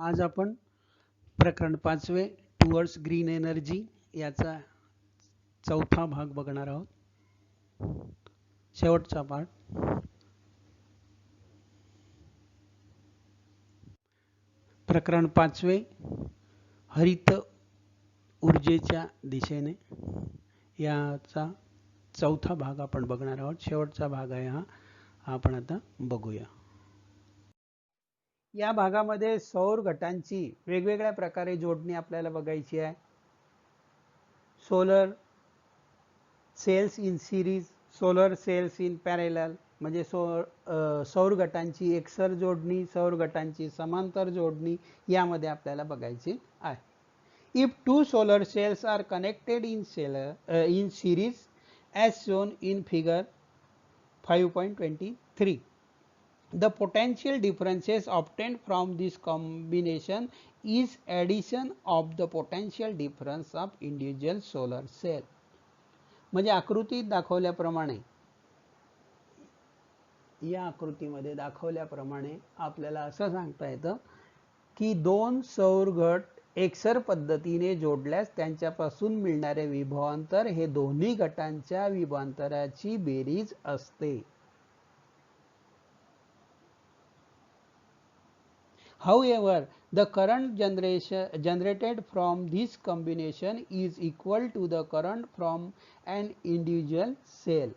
आज आपण प्रकरण 5वे टुवर्ड्स ग्रीन एनर्जी याचा चौथा भाग बघणार आहोत. शेवटचा पार्ट. प्रकरण 5वे हरित ऊर्जेच्या दिशेने याचा चौथा भाग आपण बघणार आहोत. शेवटचा भाग आहे हा आपण आता बघूया. या भागामध्ये सौर घटांची वेगवेगळ्या प्रकारे जोडणी आपल्याला बघायची आहे. Solar cells in series, solar cells in parallel, म्हणजे सौर घटांची एकसर जोडणी, सौर घटांची समांतर जोडणी यामध्ये आपल्याला बघायची आहे. If two solar cells are connected in series as shown in figure 5.23, the potential differences obtained from this combination is addition of the potential difference of individual solar cell. म्हणजे आकृतीत दाखवल्याप्रमाणे, या आकृतीमध्ये दाखवल्याप्रमाणे आपल्याला असं सांगता येतं की दोन सौर घट एकसर पद्धतीने जोडल्यास त्यांच्यापासून मिळणारे विभवांतर हे दोन्ही घटांच्या विभवांतराची बेरीज असते. However, the current generated from this combination is equal to the current from an individual cell.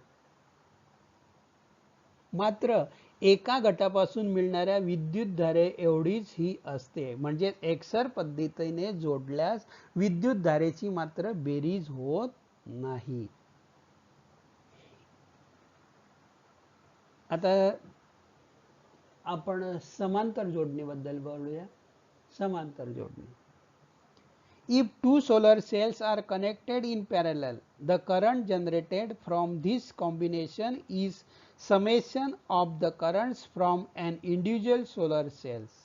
मात्र एका घटापासून मिळणाऱ्या विद्युतधारे एवढीच ही असते. म्हणजे एकसर पद्धतीने जोडल्यास विद्युतधारेची मात्र बेरीज होत नाही. आता आपण समांतर जोडणीबद्दल बोलूया. समांतर जोडणी. If two solar cells are connected in parallel, the current generated from this combination is summation of the currents from an individual solar cells.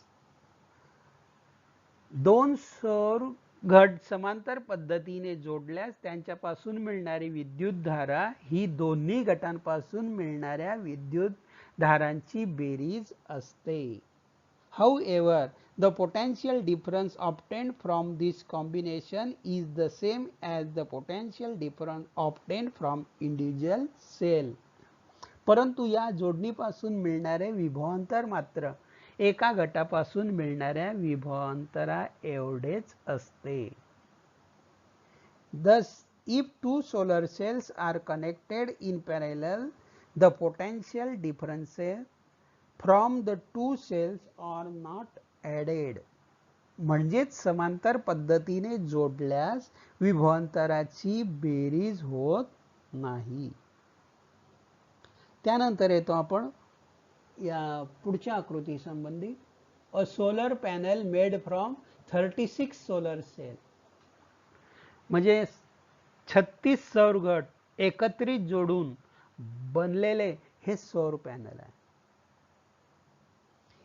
दोन सौर घट समांतर पद्धतीने जोडल्यास त्यांच्यापासून मिळणारी विद्युतधारा ही दोन्ही घटांपासून मिळणाऱ्या विद्युतधारांची बेरीज असते. However, the potential difference obtained from this combination is the same as the potential difference obtained from individual cell. परंतु या जोडणीपासून मिळणारे विभवांतर मात्र एका घटापासून मिळणाऱ्या विभवांतरा एवढेच असते. Thus, if two solar cells are connected in parallel, the potential differences from the two cells are not added. म्हणजेच समांतर पद्धतीने जोडल्यास विभवांतराची बेरीज होत नाही. त्यानंतर येतो आपण या पुढच्या आकृती संबंधी. A solar panel made from 36 solar cell, म्हणजे 36 सौर घट एकत्रित जोडून बनलेले हे सौर पॅनल आहे.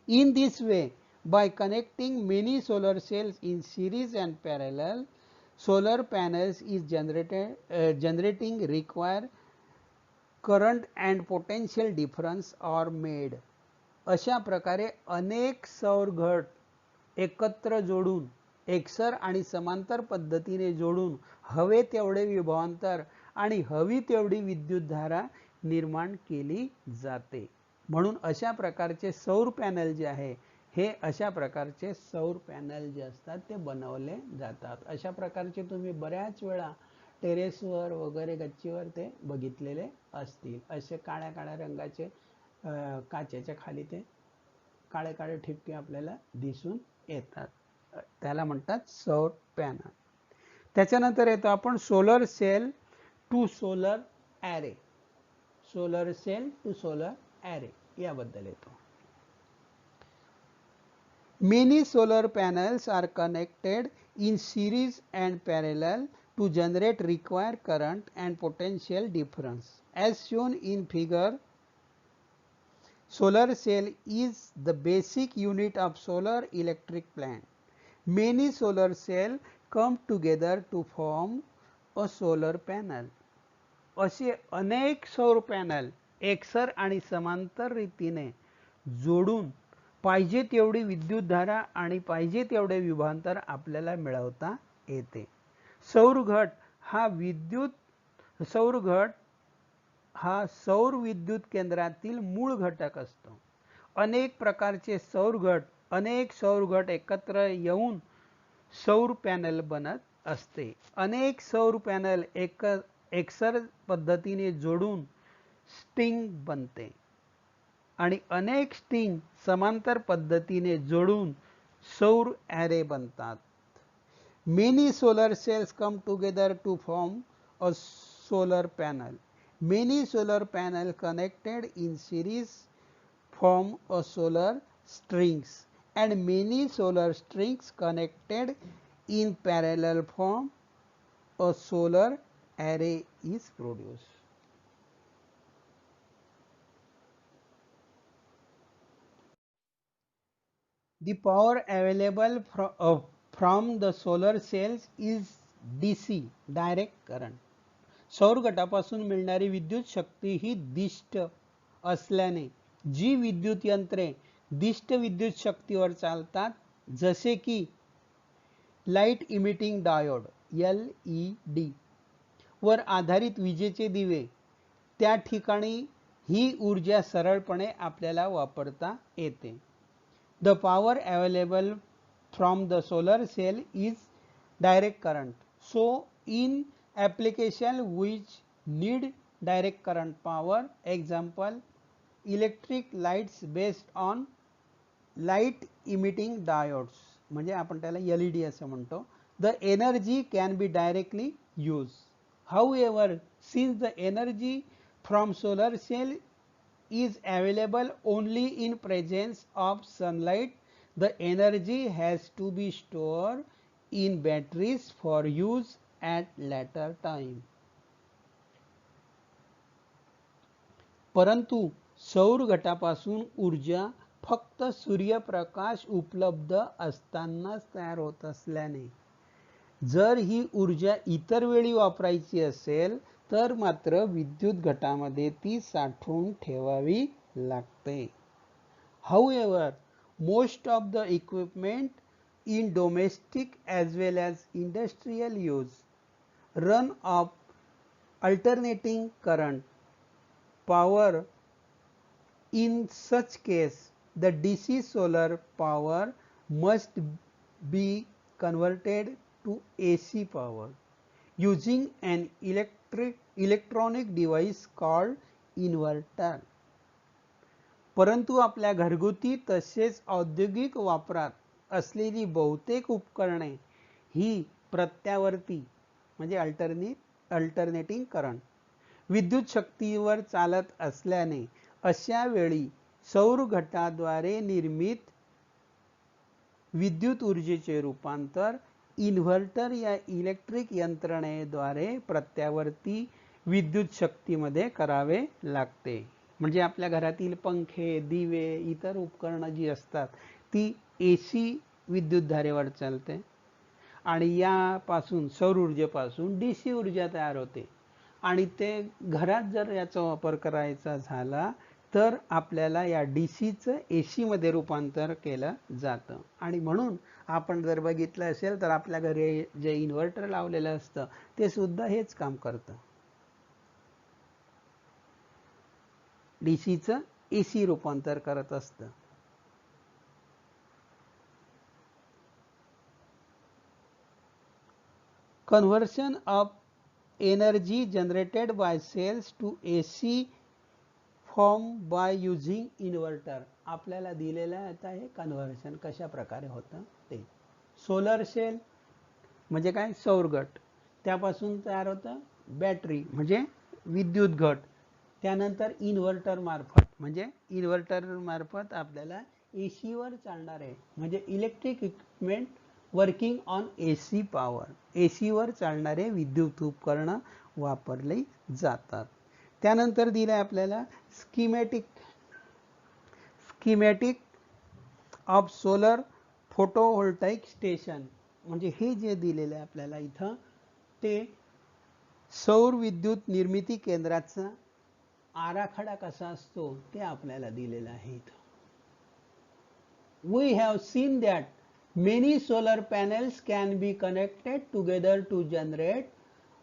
In this way, by connecting many solar cells in series and parallel, solar panels is generating required current and potential difference are made. अशा प्रकारे अनेक सौर घट एकत्र जोडून एकसर आणि समांतर पद्धतीने जोडून हवे तेवढे विभवांतर आणि हवी तेवढी विद्युतधारा निर्माण केली जाते. म्हणून अशा प्रकारचे सौर पॅनल जे आहे हे अशा प्रकारचे सौर पॅनल जे असतात ते बनवले जातात. अशा प्रकारचे तुम्ही बऱ्याच वेळा टेरेसवर वगैरे गच्चीवर ते बघितलेले असतील. असे काळ्या काळ्या रंगाचे काचेच्या खाली ते काळे काळे ठिपके आपल्याला दिसून येतात. त्याला म्हणतात सौर पॅनल. त्याच्यानंतर येतो आपण solar cell to solar array. Solar cell to solar array याबद्दल येतो. Many solar panels are connected in series and parallel to generate required current and potential difference. As shown in figure, solar cell is the basic unit of solar electric plant. Many solar cells come together to form a solar panel. असे अनेक सौर panel एकसर आणि समांतर रीतीने जोडून पाहिजे तेवढी विद्युतधारा आणि पाहिजे तेवढे विभवांतर आपल्याला मिळवता येते. सौर घट हा सौर विद्युत केंद्रातील मूळ घटक असतो. अनेक प्रकारचे अनेक सौर घट एकत्र येऊन सौर पॅनल बनत असते. अनेक सौर पॅनल एकसर पद्धतीने जोडून स्ट्रिंग बनते आणि अनेक स्ट्रिंग समांतर पद्धतीने जोडून सौर ॲरे बनतात. Many solar cells come together to form a solar panel. Many solar panels connected in series form a solar strings, and many solar strings connected in parallel form a solar array is produced. The power available from the solar cells is DC, direct current. सौर घटापासून मिळणारी विद्युत शक्ती ही दिष्ट असल्याने जी विद्युत यंत्रे दिष्ट विद्युत शक्तीवर चालतात, जसे की लाईट इमिटिंग डायोड LED वर आधारित विजेचे दिवे, त्या ठिकाणी ही ऊर्जा सरळपणे आपल्याला वापरता येते. The power available from the solar cell is direct current. So in application which need direct current power, example electric lights based on light emitting diodes, म्हणजे आपण त्याला LED असं म्हणतो, the energy can be directly used. However, since the energy from solar cell is available only in presence of sunlight, the energy has to be stored in batteries for use at later time. परंतु सौर घटापासून ऊर्जा फक्त सूर्यप्रकाश उपलब्ध असतानाच तयार होत असल्याने जर ही ऊर्जा इतर वेळी वापरायची असेल तर मात्र विद्युत घटामध्ये ती साठवून ठेवावी लागते. However, most of the equipment in domestic as well as industrial use run off alternating current power. In such case, the DC solar power must be converted to AC power using an electronic device called inverter. परंतु आपल्या घरगुती तसेच औद्योगिक वापरात असलेली बहुतेक उपकरणे ही प्रत्यावर्ती म्हणजे अल्टरनेटिंग करंट विद्युत शक्तीवर चालत असल्याने अशा वेळी सौर घटाद्वारे निर्मित विद्युत ऊर्जेचे रूपांतर इन्व्हर्टर या इलेक्ट्रिक यंत्रणेद्वारे प्रत्यावर्ती विद्युत शक्तीमध्ये करावे लागते. म्हणजे आपल्या घरातील पंखे, दिवे, इतर उपकरणं जी असतात ती AC विद्युतधारेवर चालते आणि यापासून सौर ऊर्जेपासून DC ऊर्जा तयार होते आणि ते घरात जर याचा वापर करायचा झाला तर आपल्याला या DCचं AC मध्ये रूपांतर केलं जातं. आणि म्हणून आपण जर बघितलं असेल तर आपल्या घरी जे इन्व्हर्टर लावलेलं असतं ते सुद्धा हेच काम करतं, DCचं AC रूपांतर करत असतं. Conversion of energy generated by cells to AC form by using inverter. आपल्याला दिलेलं आता हे कन्व्हर्शन कशा प्रकारे होतं ते. सोलर सेल म्हणजे काय, सौर घट, त्यापासून तयार होतं बॅटरी म्हणजे विद्युत घट, त्यानंतर इन्व्हर्टर मार्फत म्हणजे इन्व्हर्टर मार्फत आपल्याला AC वर चालणारे म्हणजे electric equipment working on AC power, AC वर चालणारे विद्युत उपकरणं वापरली जातात. त्यानंतर दिलं आहे आपल्याला स्कीमॅटिक ऑफ सोलर फोटोव्होल्टाइक स्टेशन. म्हणजे हे जे दिलेलं आहे आपल्याला इथं ते सौर विद्युत निर्मिती केंद्राचा आराखडा कसा असतो ते आपल्याला दिलेलं आहे इथं. we have seen that many solar panels can be connected together to generate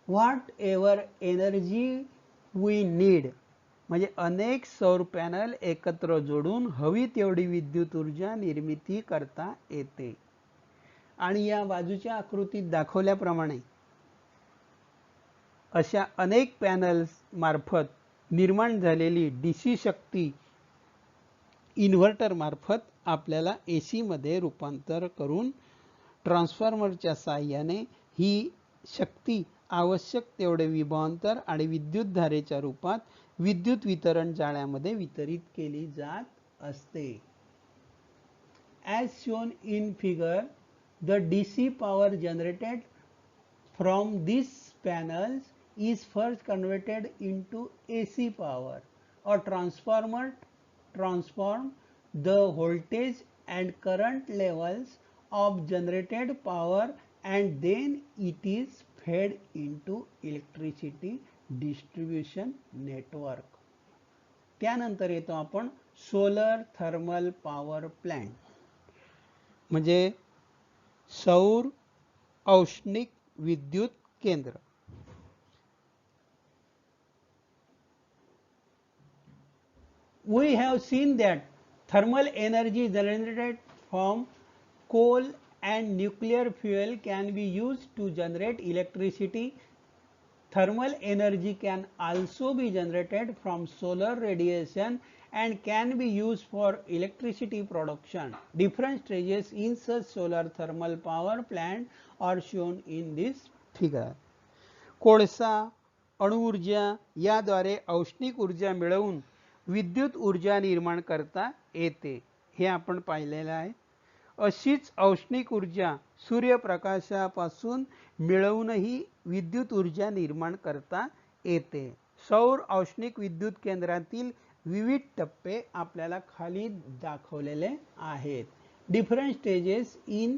whatever energy we need. म्हणजे अनेक सौर पॅनल एकत्र जोडून हवी तेवढी विद्युत ऊर्जा निर्मिती करता येते. आणि या बाजूच्या आकृतीत दाखवल्याप्रमाणे अशा अनेक पॅनल्स मार्फत निर्माण झालेली डीसी शक्ती इन्व्हर्टर मार्फत आपल्याला एसी मध्ये रूपांतर करून ट्रान्सफॉर्मरच्या साहाय्याने ही शक्ती आवश्यक तेवढे विभवांतर आणि विद्युत धारेच्या रूपात विद्युत वितरण जाळ्यामध्ये वितरित केली जात असते. As shown in figure, the DC power generated from these panels is first converted into AC power. A transformer transform the voltage and current levels of generated power and then it is fed into electricity distribution network. त्यानंतर येतो आपण solar thermal power plant, म्हणजे सौर औष्णिक विद्युत केंद्र. We have seen that thermal energy generated from coal and nuclear fuel can be used to generate electricity. Thermal energy can also be generated from solar radiation and can be used for electricity production. Different stages in such solar thermal power plant are shown in this figure. कोळसा, अणुऊर्जा याद्वारे औष्णिक ऊर्जा मिळवून विद्युत ऊर्जा निर्माण करता येते, हे आपण पाहिलेलं आहे. अशीच औष्णिक ऊर्जा सूर्यप्रकाशापासून मिळवूनही विद्युत ऊर्जा निर्माण करता येते. सौर औष्णिक विद्युत केंद्रातील विविध टप्पे आपल्याला खाली दाखवलेले आहेत. Different stages in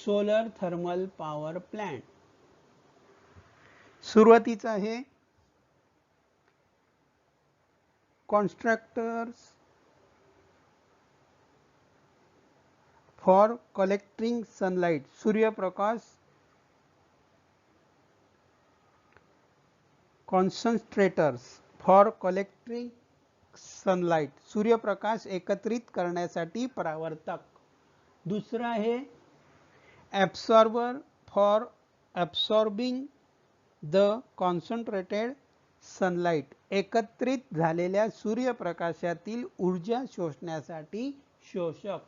solar thermal power plant. सुरुवातीचा आहे कॉन्स्ट्रक्टर्स फॉर कलेक्टिंग सनलाइट, सूर्यप्रकाश कॉन्सन्ट्रेटर्स फॉर कलेक्टिंग सनलाइट, सूर्यप्रकाश एकत्रित करण्यासाठी परावर्तक. दुसरा आहे absorber for absorbing the concentrated sunlight, एकत्रित झालेल्या सूर्यप्रकाशातील ऊर्जा शोषण्यासाठी शोषक.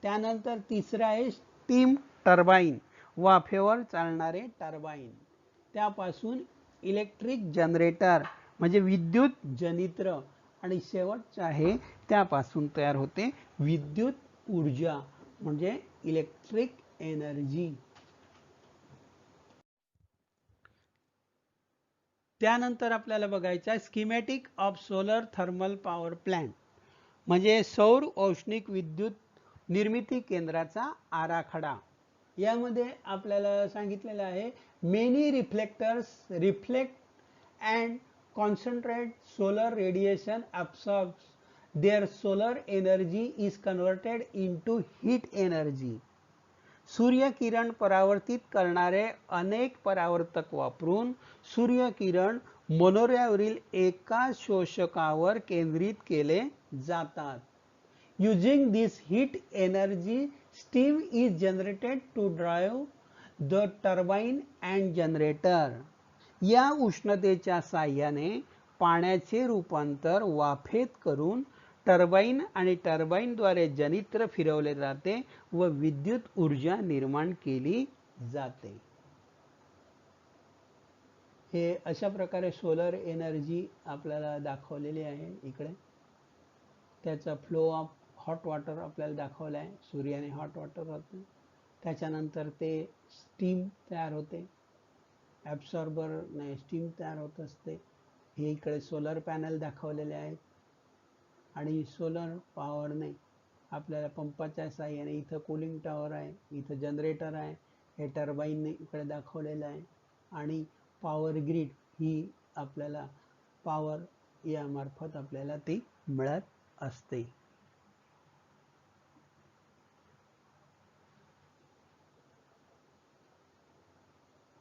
त्यानंतर तिसरा आहे स्टीम टर्बाइन, वाफेवर चालणारे टर्बाइन. त्यापासून इलेक्ट्रिक जनरेटर म्हणजे विद्युत जनित्र, आणि शेवटचे आहे त्यापासून तयार होते विद्युत ऊर्जा म्हणजे इलेक्ट्रिक एनर्जी. त्यानंतर आपल्याला बघायचं आहे schematic of solar thermal power plant, म्हणजे सौर औष्णिक विद्युत निर्मिती केंद्राचा आराखडा. यामध्ये आपल्याला सांगितलेलं आहे many reflectors reflect and concentrate solar radiation absorbs their solar energy is converted into heat energy. सूर्यकिरण परावर्तित करणारे अनेक परावर्तक वापरून सूर्यकिरण मनोऱ्यावरील एका शोषकावर केंद्रित केले जातात. Using this heat energy, steam is generated to drive the turbine and generator. या उष्णतेच्या साहाय्याने पाण्याचे रूपांतर वाफेत करून टर्बाइन आणि टर्बाइनद्वारे जनित्र फिरवले जाते व विद्युत ऊर्जा निर्माण केली जाते. हे अशा प्रकारे सोलर एनर्जी आपल्याला दाखवलेली आहे. इकडे त्याचा फ्लो ऑफ हॉट वॉटर आपल्याला दाखवला आहे. सूर्याने हॉट वॉटर होते, त्याच्यानंतर ते स्टीम तयार होते, ॲब्सॉर्बर ने स्टीम तयार होत असते. हे इकडे सोलर पॅनल दाखवलेले आहेत आणि सोलर पॉवरने आपल्याला पंपाच्या साहाय्याने इथं कूलिंग टॉवर आहे, इथं जनरेटर आहे, हे टर्बाईनने इकडे दाखवलेलं आहे आणि पॉवर ग्रीड ही आपल्याला पॉवर यामार्फत आपल्याला ती मिळत असते.